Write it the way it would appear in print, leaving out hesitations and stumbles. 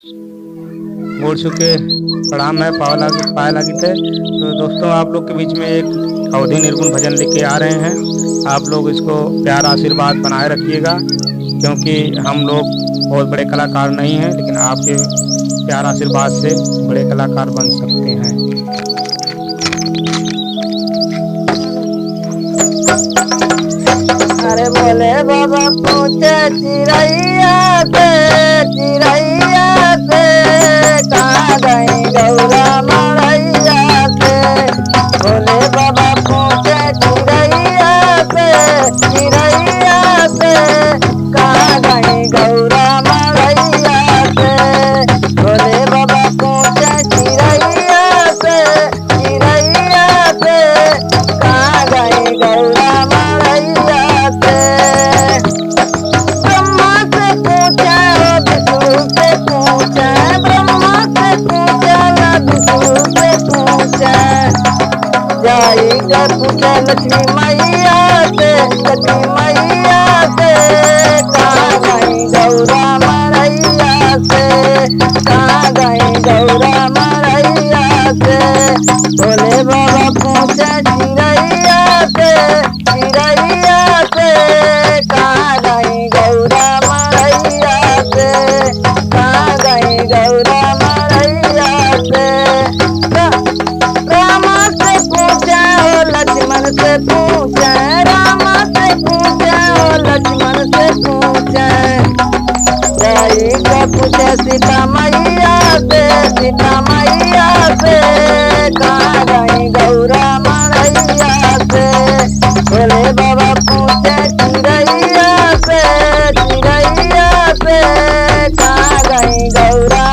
मुड़ चुके प्रणाम है पाए लागी थे। तो दोस्तों, आप लोग के बीच में एक अवधि निर्गुण भजन लेके आ रहे हैं। आप लोग इसको प्यार आशीर्वाद बनाए रखिएगा, क्योंकि हम लोग बहुत बड़े कलाकार नहीं हैं, लेकिन आपके प्यार आशीर्वाद से बड़े कलाकार बन सकते हैं। अरे बोले बाबा पूछे चिड़ैया से कहाँ गई गौरा मड़ैया से। बोले बाबा पूछे चिड़ैया से कहाँ गई गौरा मड़ैया से। बोले बाबा पूछे चिड़ैया से कहाँ गई गौरा मड़ैया से। ब्रह्मा से पूछा विष्णु से पूछा, ब्रह्मा से पूछा विष्णु से पूछा। जाइकर पूछा लक्ष्मी मैया से कहाँ गई गौरा मड़ैया से। कहाँ गई गौरा मड़ैया से। बोले बाबा पूछा चिड़ैया से कहाँ गई गौरा मड़ैया से। कहाँ गई गौरा मड़ैया से। रामा से पूछा हो लक्ष्मण से पूछा, रामा से पूछा हो लक्ष्मण से पूछा। जाई का पूछे सीता मैया से कहाँ गई गौरा मड़ैया से। बोले बाबा पूछे चिड़ैया से कहाँ गई गौरा